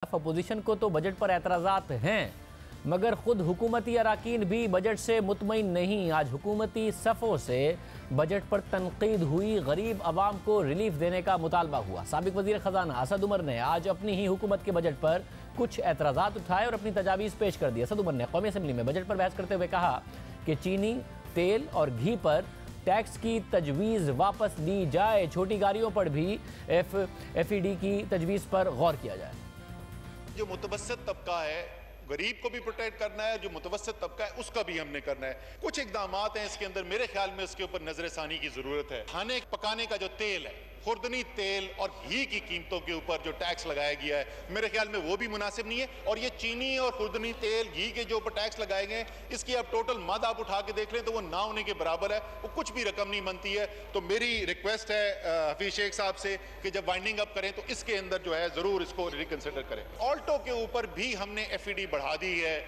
Opposition को तो budget पर एतराज़ात हैं, मगर खुद हुकूमती अराकीन भी बजट से मुतमईन नहीं। आज हुकूमती सफ़ों से बजट पर तनकीद हुई, गरीब आवाम को रिलीफ देने का मुतालबा हुआ। साबिक वज़ीर ख़जाना असद उमर ने आज अपनी ही हुकूमत के बजट पर कुछ एतराज़ात उठाए और अपनी तजावीज़ पेश कर दी। असद उमर ने कौमी असम्बली में बजट पर बहस करते हुए कहा कि चीनी, तेल और घी पर टैक्स की तजवीज़ वापस ली जाए, छोटी गाड़ियों पर भी FED की तजवीज़ पर गौर किया जाए। जो मुतवस्सित तबका है, गरीब को भी प्रोटेक्ट करना है, जो मुतवस्सित तबका है उसका भी हमने करना है। कुछ इकदामात हैं इसके अंदर, मेरे ख्याल में उसके ऊपर नजरसानी की जरूरत है। खाने पकाने का जो तेल है, खुर्दनी तेल और घी की कीमतों के ऊपर जो टैक्स लगाया गया है, मेरे ख्याल में वो भी मुनासिब नहीं है। और ये चीनी और खुर्दनी तेल, घी के जो ऊपर टैक्स लगाए गए हैं, इसकी आप टोटल मद आप उठा के देख लें तो वो ना होने के बराबर है, वो कुछ भी रकम नहीं बनती है। तो मेरी रिक्वेस्ट है हफीज शेख साहब से कि जब वाइंडिंग अप करें तो इसके अंदर जो है जरूर इसको रिकंसिडर करें। ऑल्टो के ऊपर भी हमने FED बढ़ा दी है।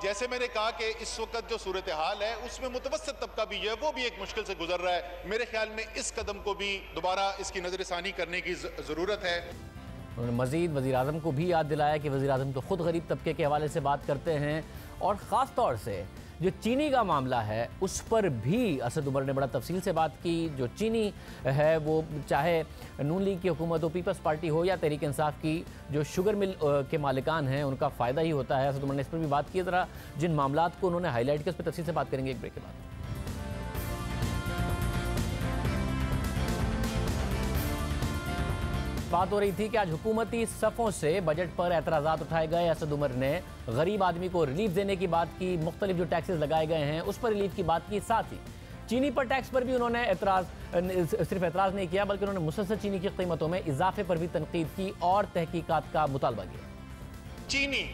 जैसे मैंने कहा कि इस वक्त जो सूरत हाल है उसमें मुतवस्सित तबका भी है, वो भी एक मुश्किल से गुजर रहा है। मेरे ख्याल में इस कदम को भी दोबारा इसकी नजरसानी करने की ज़रूरत है। उन्होंने मज़ीद वज़ीर आज़म को भी याद दिलाया कि वज़ीर आज़म तो ख़ुद गरीब तबके के हवाले से बात करते हैं और ख़ास तौर से जो चीनी का मामला है उस पर भी असद उमर ने बड़ा तफसील से बात की। जो चीनी है वो चाहे नून लीग की हुकूमत हो, पीपल्स पार्टी हो या तहरीक इंसाफ की, जो शुगर मिल के मालिकान हैं उनका फ़ायदा ही होता है। असद उमर ने इस पर भी बात की। ज़रा जिन मामलात को उन्होंने हाईलाइट किया उस पर तफसील से बात करेंगे एक ब्रेक के बाद। बात हो रही थी कि आज हुकूमती सफ़ों से बजट पर एतराज़ात उठाए गए। असद उमर ने गरीब आदमी को रिलीफ देने की बात की, मुख्तलिफ जो टैक्सेस लगाए गए हैं उस पर रिलीफ की बात की। साथ ही चीनी पर टैक्स पर भी उन्होंने सिर्फ एतराज़ नहीं किया बल्कि उन्होंने मुसलसल चीनी की कीमतों में इजाफे पर भी तनकीद की और तहकीकात का मुतालबा किया। चीनी,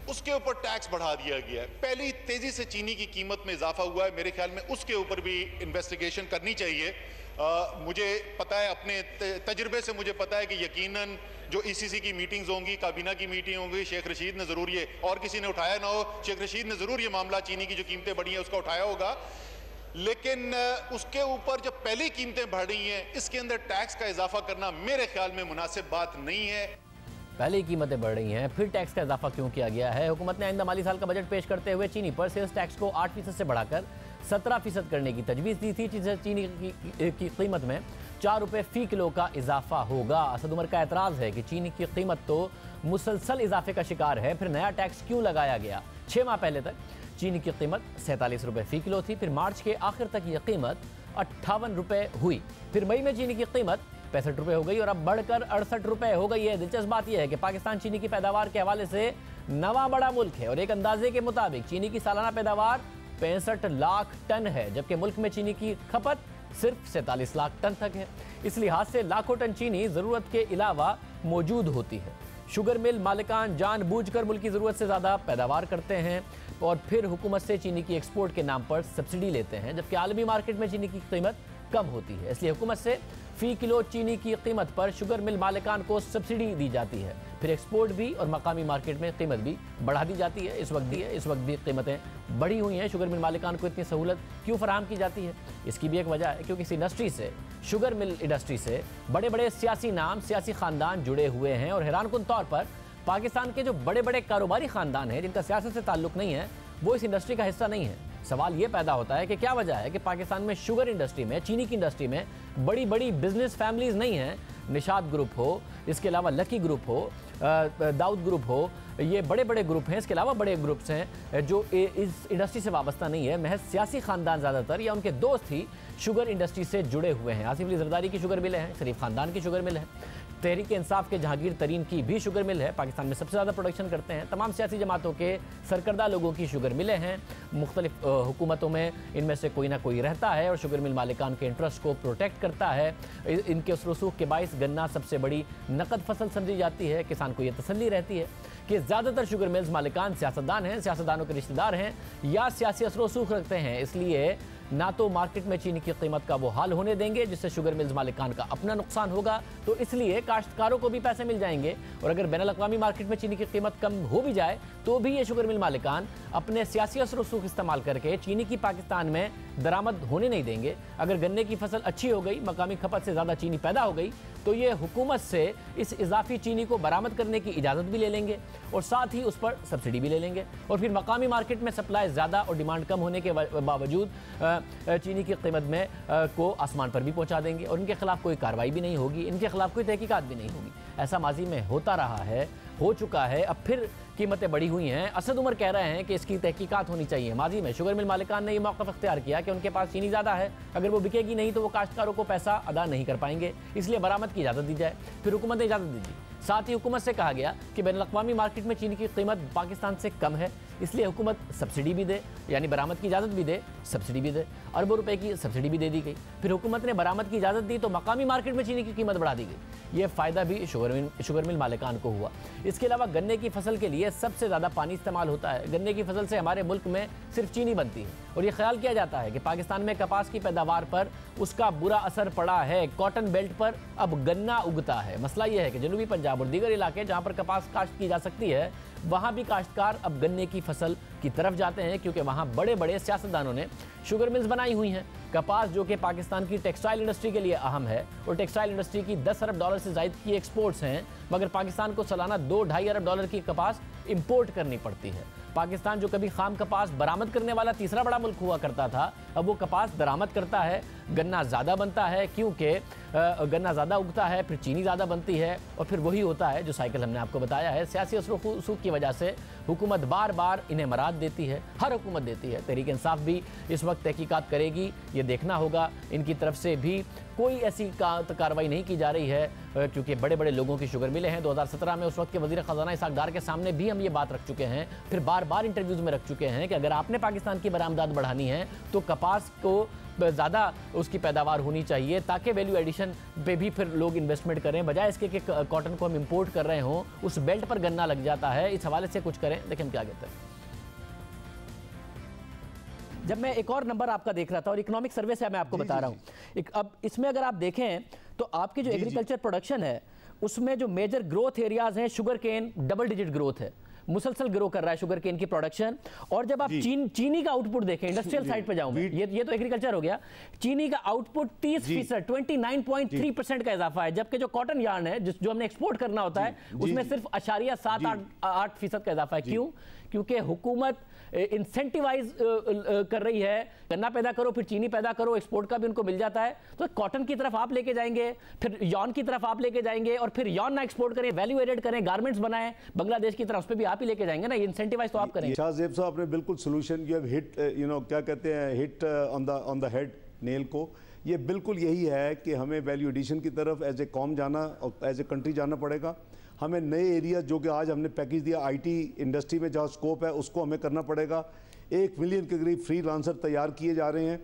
उसके ऊपर टैक्स बढ़ा दिया गया है। पहली तेजी से चीनी की कीमत में इजाफा हुआ है, मेरे ख्याल में उसके ऊपर भी इन्वेस्टिगेशन करनी चाहिए। मुझे पता है, अपने तजुर्बे से मुझे पता है कि यकीनन जो ECC की मीटिंग्स होंगी, काबीना की मीटिंग होंगी, शेख रशीद ने ज़रूर ये, और किसी ने उठाया ना हो, शेख रशीद ने ज़रूर ये मामला चीनी की जो कीमतें बढ़ी हैं उसका उठाया होगा। लेकिन उसके ऊपर जब पहली कीमतें बढ़ रही हैं, इसके अंदर टैक्स का इजाफा करना मेरे ख्याल में मुनासिब बात नहीं है। पहले ही कीमतें बढ़ रही हैं, फिर टैक्स का इजाफा क्यों किया गया है? हुकूमत ने आइंदा माली साल का बजट पेश करते हुए चीनी पर सेल्स टैक्स को 8% से बढ़ाकर 17% करने की तजवीज़ दी थी, जिससे चीनी की कीमत में 4 रुपये फ़ी किलो का इजाफा होगा। असद उमर का एतराज़ है कि चीनी की कीमत तो मुसलसल इजाफे का शिकार है, फिर नया टैक्स क्यों लगाया गया? 6 माह पहले तक चीनी की कीमत 47 रुपये फ़ी किलो थी, फिर मार्च के आखिर तक यह कीमत 58 रुपये हुई, फिर मई में चीनी की कीमत 65 रुपये हो गई और अब बढ़कर 68 रुपये हो गई है। दिलचस्प बात यह है कि पाकिस्तान चीनी की पैदावार के हवाले से नवा बड़ा मुल्क है और एक अंदाजे के मुताबिक चीनी की सालाना पैदावार 65 लाख टन है, जबकि मुल्क में चीनी की खपत सिर्फ 47 लाख टन तक है। इस लिहाज से लाखों टन चीनी ज़रूरत के अलावा मौजूद होती है। शुगर मिल मालिकान जानबूझकर मुल्क की ज़रूरत से ज़्यादा पैदावार करते हैं और फिर हुकूमत से चीनी की एक्सपोर्ट के नाम पर सब्सिडी लेते हैं, जबकि आलमी मार्केट में चीनी की कीमत कम होती है। इसलिए हुकूमत से फ़ी किलो चीनी की कीमत पर शुगर मिल मालिकान को सब्सिडी दी जाती है, फिर एक्सपोर्ट भी और मकामी मार्केट में कीमत भी बढ़ा दी जाती है। इस वक्त भी कीमतें बढ़ी हुई हैं। शुगर मिल मालिकान को इतनी सहूलत क्यों फराहम की जाती है? इसकी भी एक वजह है, क्योंकि इस इंडस्ट्री से, शुगर मिल इंडस्ट्री से बड़े बड़े सियासी नाम, सियासी ख़ानदान जुड़े हुए हैं और हैरानकुन तौर पर पाकिस्तान के जो बड़े बड़े कारोबारी ख़ानदान हैं जिनका सियासत से ताल्लुक़ नहीं है, वो इस इंडस्ट्री का हिस्सा नहीं है। सवाल ये पैदा होता है कि क्या वजह है कि पाकिस्तान में शुगर इंडस्ट्री में, चीनी की इंडस्ट्री में बड़ी बड़ी बिजनेस फैमिलीज़ नहीं हैं। निशाद ग्रुप हो, इसके अलावा लकी ग्रुप हो, दाऊद ग्रुप हो, ये बड़े बड़े ग्रुप हैं। इसके अलावा बड़े ग्रुप्स हैं जो इस इंडस्ट्री से वाबस्ता नहीं है, महज सियासी ख़ानदान ज़्यादातर या उनके दोस्त ही शुगर इंडस्ट्री से जुड़े हुए हैं। आसिफ अली जरदारी की शुगर मिल है, शरीफ ख़ानदान की शुगर मिल है, तहरीक इंसाफ के जहांगीर तरीन की भी शुगर मिल है, पाकिस्तान में सबसे ज़्यादा प्रोडक्शन करते हैं। तमाम सियासी जमातों के सरकर्दा लोगों की शुगर मिलें हैं, मुख्तलिफ हुकूमतों में इनमें से कोई ना कोई रहता है और शुगर मिल मालिकान के इंटरेस्ट को प्रोटेक्ट करता है। इनके उस रसूख के बाइस गन्ना सबसे बड़ी नकद फसल समझी जाती है। किसान को यह तसल्ली रहती है कि ज़्यादातर शुगर मिल्स मालिकान सियासतदान हैं, सियासतदानों के रिश्तेदार हैं या सियासी असर रसूख रखते हैं। इसलिए ना तो मार्केट में चीनी की कीमत का वो हाल होने देंगे जिससे शुगर मिल्स मालिकान का अपना नुकसान होगा, तो इसलिए काश्तकारों को भी पैसे मिल जाएंगे। और अगर बैनुल-अक़वामी मार्केट में चीनी की कीमत कम हो भी जाए तो भी ये शुगर मिल मालिकान अपने सियासी असर रसूख इस्तेमाल करके चीनी की पाकिस्तान में दरामद होने नहीं देंगे। अगर गन्ने की फसल अच्छी हो गई, मकामी खपत से ज़्यादा चीनी पैदा हो गई, तो ये हुकूमत से इस इजाफी चीनी को बरामद करने की इजाज़त भी ले लेंगे और साथ ही उस पर सब्सिडी भी ले लेंगे, और फिर मकामी मार्केट में सप्लाई ज़्यादा और डिमांड कम होने के बावजूद चीनी की कीमत में को आसमान पर भी पहुंचा देंगे और इनके खिलाफ कोई कार्रवाई भी नहीं होगी, इनके खिलाफ कोई तहकीकात भी नहीं होगी। ऐसा माजी में होता रहा है, हो चुका है, अब फिर कीमतें बढ़ी हुई हैं। असद उमर कह रहे हैं कि इसकी तहकीकात होनी चाहिए। माजी में शुगर मिल मालिकान ने यह मौक़िफ़ इख्तियार किया कि उनके पास चीनी ज़्यादा है, अगर वो बिकेगी नहीं तो वो काश्तकारों को पैसा अदा नहीं कर पाएंगे, इसलिए बरामद की इजाज़त दी जाए। फिर हुकूमत ने इजाज़त दी दी। साथ ही हुकूमत से कहा गया कि बैनुल-अक़वामी मार्केट में चीनी की कीमत पाकिस्तान से कम है, इसलिए हुकूमत सब्सिडी भी दे, यानी बरामद की इजाज़त भी दे, सब्सिडी भी दे। अरबों रुपए की सब्सिडी भी दे दी गई। फिर हुकूमत ने बरामद की इजाज़त दी तो मकामी मार्केट में चीनी की कीमत बढ़ा दी गई। ये फ़ायदा भी शुगर मिल मालिकान को हुआ। इसके अलावा गन्ने की फसल के लिए सबसे ज़्यादा पानी इस्तेमाल होता है। गन्ने की फसल से हमारे मुल्क में सिर्फ चीनी बनती है और ये ख्याल किया जाता है कि पाकिस्तान में कपास की पैदावार पर उसका बुरा असर पड़ा है। कॉटन बेल्ट पर अब गन्ना उगता है। मसला यह है कि जनूबी पंजाब और दीगर इलाके जहाँ पर कपास काश्त की जा सकती है, वहाँ भी काश्तकार अब गन्ने की फसल की तरफ जाते हैं, क्योंकि वहाँ बड़े बड़े सियासतदानों ने शुगर मिल्स बनाई हुई हैं। कपास जो कि पाकिस्तान की टेक्सटाइल इंडस्ट्री के लिए अहम है और टेक्सटाइल इंडस्ट्री की 10 अरब डॉलर से ज़ायद की एक्सपोर्ट्स हैं, मगर पाकिस्तान को सालाना 2-2.5 अरब डॉलर की कपास इंपोर्ट करनी पड़ती है। पाकिस्तान जो कभी खाम कपास बरामद करने वाला तीसरा बड़ा मुल्क हुआ करता था, अब वो कपास दरामद करता है। गन्ना ज़्यादा बनता है क्योंकि गन्ना ज़्यादा उगता है, फिर चीनी ज़्यादा बनती है और फिर वही होता है जो साइकिल हमने आपको बताया है। सियासी असर की वजह से हुकूमत बार बार इन्हें मराद देती है, हर हुकूमत देती है। तहरीक इंसाफ भी इस वक्त तहकीकात करेगी, ये देखना होगा। इनकी तरफ से भी कोई ऐसी कार्रवाई नहीं की जा रही है, क्योंकि बड़े बड़े लोगों की शुगर मिले हैं। 2017 में उस वक्त के वज़ीर ख़ज़ाना इसहाक़ डार के सामने भी हम ये बात रख चुके हैं, फिर बार बार इंटरव्यूज़ में रख चुके हैं कि अगर आपने पाकिस्तान की बरामदात बढ़ानी है तो कपास को ज़्यादा उसकी पैदावार होनी चाहिए, ताकि वैल्यू एडिशन पे भी फिर लोग इन्वेस्टमेंट करें, बजाय इसके कि कॉटन को हम इंपोर्ट कर रहे हों, उस बेल्ट पर गन्ना लग जाता है। इस हवाले से कुछ करें, देखें क्या कहते हैं। जब मैं एक और नंबर आपका देख रहा था और इकोनॉमिक सर्वे से मैं आपको बता रहा हूँ, अब इसमें अगर आप देखें तो आपकी जो एग्रीकल्चर प्रोडक्शन है उसमें जो मेजर ग्रोथ एरियाज हैं, sugar cane double digit growth है, मुसलसल ग्रो कर रहा है शुगर केन की प्रोडक्शन। और जब आप चीनी का आउटपुट देखें, इंडस्ट्रियल साइड पे जाऊं, ये तो एग्रीकल्चर हो गया। चीनी का आउटपुट 30%, 29.3% का इजाफा है, जबकि जो कॉटन यार्न है जो हमने एक्सपोर्ट करना होता है उसमें सिर्फ 0.78% का इजाफा है। क्यों? क्योंकि हुकूमत इंसेंटिवाइज कर रही है, गन्ना पैदा करो फिर चीनी पैदा करो, एक्सपोर्ट का भी उनको मिल जाता है। तो कॉटन की तरफ आप लेके जाएंगे, फिर यॉन की तरफ आप लेके जाएंगे, और फिर यॉन ना एक्सपोर्ट करें, वैल्यू एडेड करें, गारमेंट्स बनाएं बांग्लादेश की तरफ, उस पर भी आप ही लेके जाएंगे ना, इंसेंटिवाइज तो आप करेंगे। शाहजेब साहब आपने बिल्कुल सोल्यूशन, यू हैव हिट, क्या कहते हैं, hit on the head nail को। ये बिल्कुल यही है कि हमें वैल्यू एडिशन की तरफ एज ए कॉम जाना और एज ए कंट्री जाना पड़ेगा। हमें नए एरिया जो कि आज हमने पैकेज दिया आईटी इंडस्ट्री में जहाँ स्कोप है उसको हमें करना पड़ेगा। 1 मिलियन के करीब फ्री लांसर तैयार किए जा रहे हैं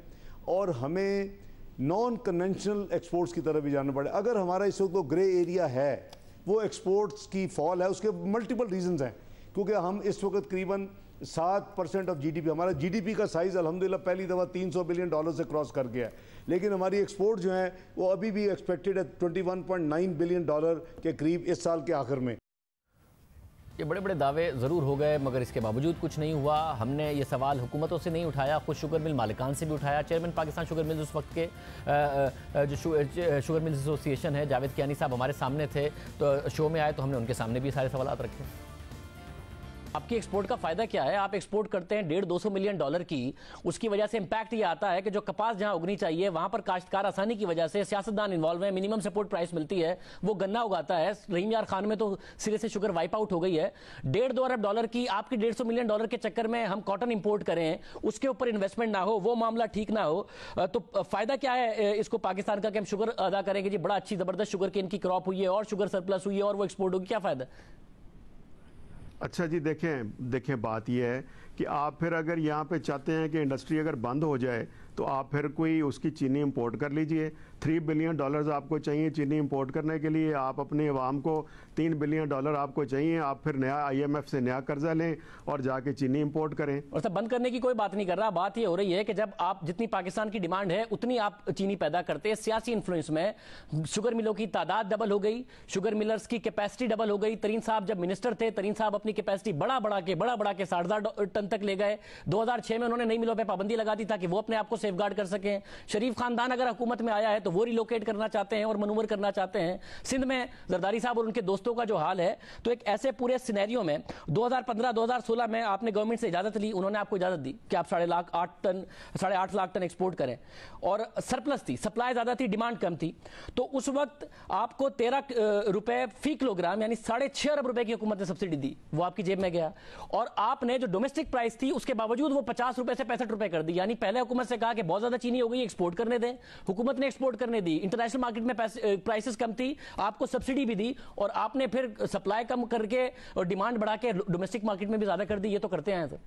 और हमें नॉन कन्वेंशनल एक्सपोर्ट्स की तरफ भी जाना पड़ेगा। अगर हमारा इस वक्त तो ग्रे एरिया है, वो एक्सपोर्ट्स की फॉल है, उसके मल्टीपल रीजंस हैं, क्योंकि हम इस वक्त करीबन 7% ऑफ जीडीपी, हमारा जीडीपी का साइज अल्हम्दुलिल्लाह पहली दफ़ा $300 बिलियन से क्रॉस कर गया है, लेकिन हमारी एक्सपोर्ट जो है वो अभी भी एक्सपेक्टेड है $21.9 बिलियन के करीब इस साल के आखिर में। ये बड़े बड़े दावे ज़रूर हो गए, मगर इसके बावजूद कुछ नहीं हुआ। हमने ये सवाल हुकूमतों से नहीं उठाया, खुद शुगर मिल मालिकान से भी उठाया। चेयरमैन पाकिस्तान शुगर मिल्स उस वक्त के जो शुगर मिल्स एसोसिएशन है, जावेद कियानी साहब हमारे सामने थे, तो शो में आए तो हमने उनके सामने भी सारे सवाल रखे। आपकी एक्सपोर्ट का फायदा क्या है? आप एक्सपोर्ट करते हैं $150-200 मिलियन की, उसकी वजह से इंपैक्ट ये आता है कि जो कपास जहां उगनी चाहिए वहां पर काश्तकार आसानी की वजह से, सियासतदान इन्वॉल्व है, मिनिमम सपोर्ट प्राइस मिलती है, वो गन्ना उगाता है। रहीम यार खान में तो सिरे से शुगर वाइप आउट हो गई है। $1.5-2 अरब की आपकी $150 मिलियन के चक्कर में हम कॉटन इंपोर्ट करें, उसके ऊपर इन्वेस्टमेंट ना हो, वो मामला ठीक ना हो, तो फायदा क्या है इसको पाकिस्तान का कि हम शुगर अदा करेंगे जी, बड़ा अच्छी जबरदस्त शुगर केन की क्रॉप हुई है और शुगर सरप्लस हुई है और वो एक्सपोर्ट होगी, क्या फायदा? अच्छा जी, देखें बात यह है कि आप फिर अगर यहाँ पे चाहते हैं कि इंडस्ट्री अगर बंद हो जाए तो आप फिर कोई उसकी चीनी इंपोर्ट कर लीजिए। $3 बिलियन आपको चाहिए चीनी इंपोर्ट करने के लिए, आप अपने अवाम को $3 बिलियन आपको चाहिए, आप फिर नया IMF से नया कर्जा लें और जाके चीनी इंपोर्ट करें। और सब बंद करने की कोई बात नहीं कर रहा, बात ये हो रही है कि जब आप जितनी पाकिस्तान की डिमांड है उतनी आप चीनी पैदा करते हैं। सियासी इन्फ्लुएंस में शुगर मिलों की तादाद डबल हो गई, शुगर मिलर्स की कैपेसिटी डबल हो गई। तरीन साहब जब मिनिस्टर थे, तरीन साहब अपनी कैपेसिटी बढ़ा बढ़ा के 60,000 टन तक ले गए। 2006 में उन्होंने नई मिलों पर पाबंदी लगा दी ताकि वो अपने आप को सेफगार्ड कर सकें। शरीफ खानदान अगर हुकूमत में आया है तो वो रिलोकेट करना चाहते हैं और मनूवर करना चाहते हैं। सिंध में जरदारी साहब और उनके दोस्तों का जो हाल है, तो एक ऐसे पूरे सिनेरियो में 2015-2016 में आपने गवर्नमेंट से इजाजत ली, उन्होंने आपको इजाजत दी कि आप 8.5 लाख टन एक्सपोर्ट करें और सरप्लस थी, सप्लाई ज्यादा थी, डिमांड कम थी। तो उस वक्त आपको 13 रुपए फी किलोग्राम यानी 6.5 अरब रुपए की हुकूमत ने सब्सिडी दी, वो आपकी जेब में गया। और आपने जो डोमेस्टिक प्राइस थी उसके बावजूद वो 50 रुपए से 65 रुपए कर दी। यानी पहले हुकूमत से कहा कि बहुत ज्यादा चीनी हो गई, एक्सपोर्ट करने दें, हुकूमत ने एक्सपोर्ट करने दी, इंटरनेशनल मार्केट में प्राइसेस कम थी, आपको सब्सिडी भी दी और आपने फिर सप्लाई कम करके और डिमांड बढ़ा के डोमेस्टिक मार्केट में भी ज्यादा कर दी। ये तो करते हैं सर।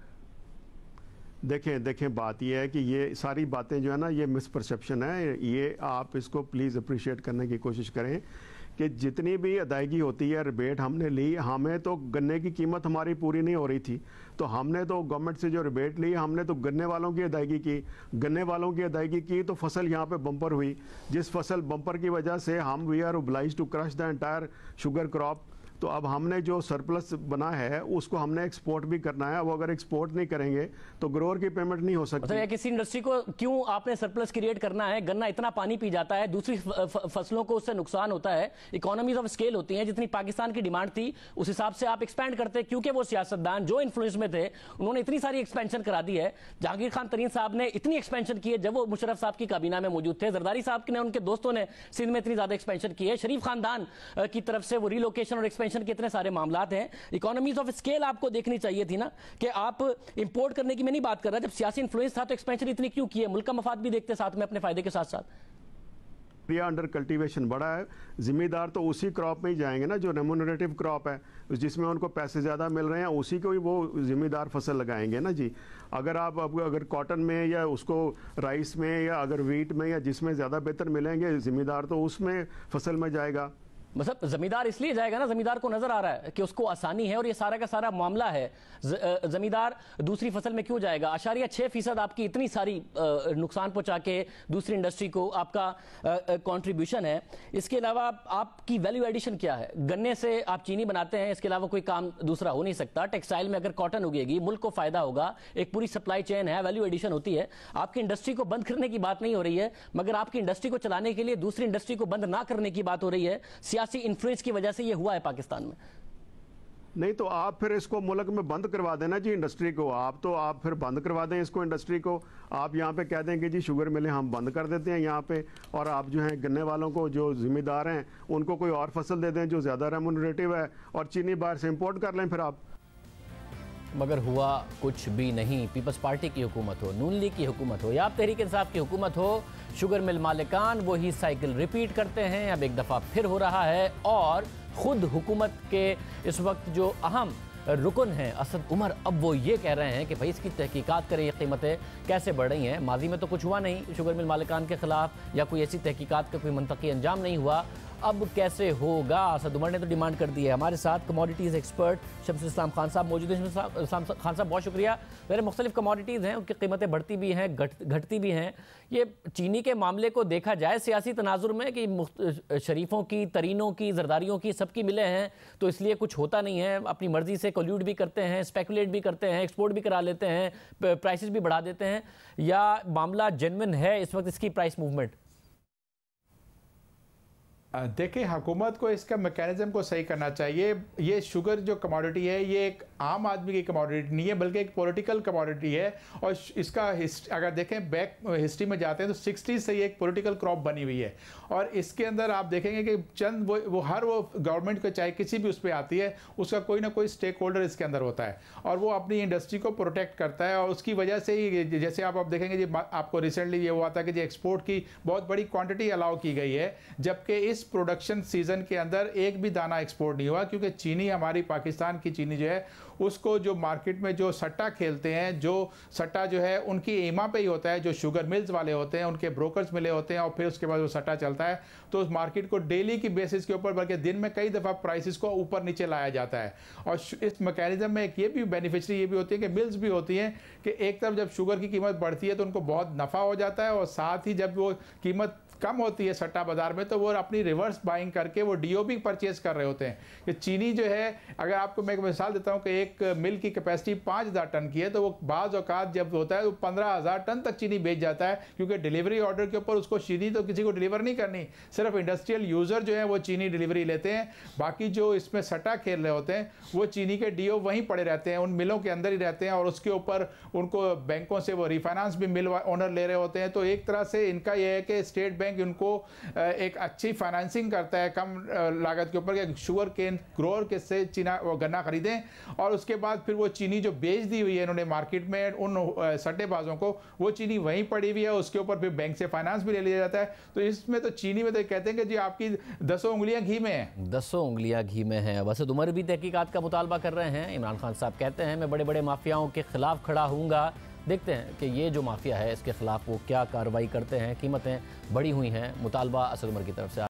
देखें बात यह है कि ये सारी बातें जो है ना, ये मिसपरसेप्शन है। ये आप इसको प्लीज़ अप्रिशिएट करने की कोशिश करें कि जितनी भी अदायगी होती है, रिबेट हमने ली, हमें तो गन्ने की कीमत हमारी पूरी नहीं हो रही थी, तो हमने तो गवर्नमेंट से जो रिबेट ली, हमने तो गन्ने वालों की अदायगी की। गन्ने वालों की अदायगी की तो फसल यहाँ पे बम्पर हुई, जिस फसल बम्पर की वजह से हम we are obliged to crush the entire sugar crop. तो अब हमने जो सरप्लस बना है उसको हमने एक्सपोर्ट भी करना है। वो अगर एक्सपोर्ट नहीं करेंगे तो ग्रोअर की पेमेंट नहीं हो सकती। मतलब किसी इंडस्ट्री को क्यों आपने सरप्लस क्रिएट करना है? गन्ना इतना पानी पी जाता है, दूसरी फसलों को उससे नुकसान होता है, इकोनॉमीज ऑफ स्केल होती हैं। जितनी पाकिस्तान की डिमांड थी उस हिसाब से आप एक्सपेंड करते, क्योंकि वो सियासतदान जो इन्फ्लुएंस में थे उन्होंने इतनी सारी एक्सपेंशन करा दी है। जहांगीर खान तरीन साहब ने इतनी एक्सपेंशन की है जब वो मुशर्रफ साहब की काबीना में मौजूद थे। जरदारी साहब ने, उनके दोस्तों ने सिंध में इतनी ज्यादा एक्सपेंशन की है। शरीफ खानदान की तरफ से वो रिलोकेशन और एक्सपेंशन के इतने सारे मामलात हैं। इकोनॉमीज ऑफ स्केल आपको देखनी चाहिए थी ना, कि आप इंपोर्ट करने की मैं नहीं बात कर रहा, जब सियासी इन्फ्लुएंस था तो एक्सपेंशन इतनी क्यों की है? मुल्क का मफाद भी देखते साथ में, अपने फायदे के साथ साथ। अंडर कल्टीवेशन बड़ा है, जिम्मेदार तो उसी क्रॉप में ही जाएंगे ना जो रेम्यूनरेटिव क्रॉप है, जिसमें उनको पैसे ज़्यादा मिल रहे हैं, उसी को ही वो जिम्मेदार फसल लगाएंगे ना जी। अगर आप अगर कॉटन में या उसको राइस में या अगर वीट में या जिसमें ज़्यादा बेहतर मिलेंगे, जिम्मेदार तो उसमें फसल में जाएगा। मतलब जमींदार इसलिए जाएगा ना, जमींदार को नजर आ रहा है कि उसको आसानी है और ये सारा का सारा मामला है। जमींदार दूसरी फसल में क्यों जाएगा? 6% आपकी इतनी सारी नुकसान पहुंचा के दूसरी इंडस्ट्री को आपका कंट्रीब्यूशन है। इसके अलावा आपकी वैल्यू एडिशन क्या है? गन्ने से आप चीनी बनाते हैं, इसके अलावा कोई काम दूसरा हो नहीं सकता। टेक्सटाइल में अगर कॉटन उगेगी, मुल्क को फायदा होगा, एक पूरी सप्लाई चेन है, वैल्यू एडिशन होती है। आपकी इंडस्ट्री को बंद करने की बात नहीं हो रही है, मगर आपकी इंडस्ट्री को चलाने के लिए दूसरी इंडस्ट्री को बंद ना करने की बात हो रही है। सियासी इन्फ्लुएंस की वजह से ये हुआ है पाकिस्तान में। नहीं तो आप फिर इसको मुल्क में बंद करवा देना जी इंडस्ट्री को। आप फिर बंद करवा दें इसको, इंडस्ट्री को। आप यहाँ पे कह दें कि जी शुगर मिलें हम बंद कर देते हैं यहाँ पे, और आप जो हैं गन्ने वालों को जो जिम्मेदार हैं उनको कोई और फसल दे दें जो ज़्यादा रेम्यूनरेटिव है, और चीनी बाहर से इम्पोर्ट कर लें फिर आप। मगर हुआ कुछ भी नहीं। पीपल्स पार्टी की हुकूमत हो, नून लीग की हुकूमत हो या आप तहरीक इंसाफ की हुकूमत हो, शुगर मिल मालिकान वही साइकिल रिपीट करते हैं। अब एक दफ़ा फिर हो रहा है, और ख़ुद हुकूमत के इस वक्त जो अहम रुकन हैं असद उमर, अब वो ये कह रहे हैं कि भाई इसकी तहकीकात करें, ये कीमतें कैसे बढ़ रही हैं। माजी में तो कुछ हुआ नहीं शुगर मिल मालिकान के ख़िलाफ़, या कोई ऐसी तहकीकात का कोई मंतकी अंजाम नहीं हुआ, अब कैसे होगा? असद उमर ने तो डिमांड कर दी है। हमारे साथ कमोडिटीज़ एक्सपर्ट शमसुल इस्लाम खान साहब मौजूद हैं। खान साहब बहुत शुक्रिया। मेरे मुख्तलिफ कमोडिटीज़ हैं, उनकी कीमतें बढ़ती भी हैं, घटती भी हैं। ये चीनी के मामले को देखा जाए सियासी तनाजुर में कि शरीफों की, तरीनों की, जरदारियों की, सबकी मिले हैं, तो इसलिए कुछ होता नहीं है। अपनी मर्जी से कोल्यूड भी करते हैं, स्पेकुलेट भी करते हैं, एक्सपोर्ट भी करा लेते हैं, प्राइसेस भी बढ़ा देते हैं, या मामला जेन्युइन है इस वक्त इसकी प्राइस मूवमेंट? देखिए, हुकूमत को इसका मैकेनिज्म को सही करना चाहिए। ये शुगर जो कमोडिटी है ये एक आम आदमी की कमोडिटी नहीं है, बल्कि एक पॉलिटिकल कमोडिटी है। और इसका अगर देखें बैक हिस्ट्री में जाते हैं तो 60s से ये एक पॉलिटिकल क्रॉप बनी हुई है। और इसके अंदर आप देखेंगे कि चंद वो गवर्नमेंट को चाहे किसी भी उस पर आती है, उसका कोई ना कोई स्टेक होल्डर इसके अंदर होता है, और वो अपनी इंडस्ट्री को प्रोटेक्ट करता है। और उसकी वजह से ही जैसे आप देखेंगे जी, आपको रिसेंटली ये हुआ था कि जी एक्सपोर्ट की बहुत बड़ी क्वान्टिटी अलाउ की गई है, जबकि इस प्रोडक्शन सीजन के अंदर एक भी दाना एक्सपोर्ट नहीं हुआ, क्योंकि चीनी, हमारी पाकिस्तान की चीनी जो है उसको जो मार्केट में जो सट्टा खेलते हैं, जो सट्टा जो है उनकी ईमा पे ही होता है, जो शुगर मिल्स वाले होते हैं उनके ब्रोकर्स मिले होते हैं, और फिर उसके बाद वो सट्टा चलता है। तो उस मार्केट को डेली की बेसिस के ऊपर, बल्कि दिन में कई दफ़ा प्राइसेस को ऊपर नीचे लाया जाता है। और इस मैकेनिज्म में एक ये भी बेनिफिशरी ये भी होती है कि मिल्स भी होती हैं कि एक तरफ जब शुगर की कीमत बढ़ती है तो उनको बहुत नफ़ा हो जाता है, और साथ ही जब वो कीमत कम होती है सट्टा बाजार में, तो वो अपनी रिवर्स बाइंग करके वो डीओपी परचेज कर रहे होते हैं। कि चीनी जो है, अगर आपको मैं एक मिसाल देता हूँ कि एक मिल की कैपेसिटी 5000 टन की है, तो वो बाज़ औकात जब होता है तो 15000 टन तक चीनी बेच जाता है, क्योंकि डिलीवरी ऑर्डर के ऊपर उसको चीनी तो किसी को डिलीवर नहीं करनी, सिर्फ इंडस्ट्रियल यूज़र जो है वो चीनी डिलीवरी लेते हैं। बाकी जो इसमें सट्टा खेल रहे होते हैं वो चीनी के डीओ वहीं पड़े रहते हैं, उन मिलों के अंदर ही रहते हैं, और उसके ऊपर उनको बैंकों से वो रिफाइनेंस भी मिल ओनर ले रहे होते हैं। तो एक तरह से इनका यह है कि स्टेट बैंक इनको एक अच्छी फाइनेंसिंग करता है कम लागत के ऊपर, कि शुगर केन ग्रोअर के से चीना गन्ना खरीदें, और उसके बाद फिर वो चीनी जो बेच दी हुई है इन्होंने मार्केट में उन सट्टेबाजों को, वो चीनी वहीं पड़ी हुई है, उसके ऊपर फिर बैंक से फाइनेंस भी ले लिया जाता है। तो इसमें तो चीनी में तो कहते हैं कि जी आपकी 10 उंगलियां घी में है, 10 उंगलियां घी में है। वैसे उमर भी तहकीकात का मुतालबा कर रहे हैं। इमरान खान साहब कहते हैं मैं बड़े बड़े माफियाओं के खिलाफ खड़ा हूँगा। देखते हैं कि ये जो माफिया है इसके खिलाफ वो क्या कार्रवाई करते हैं। कीमतें बढ़ी हुई हैं, मुतालबा असद उमर की तरफ से।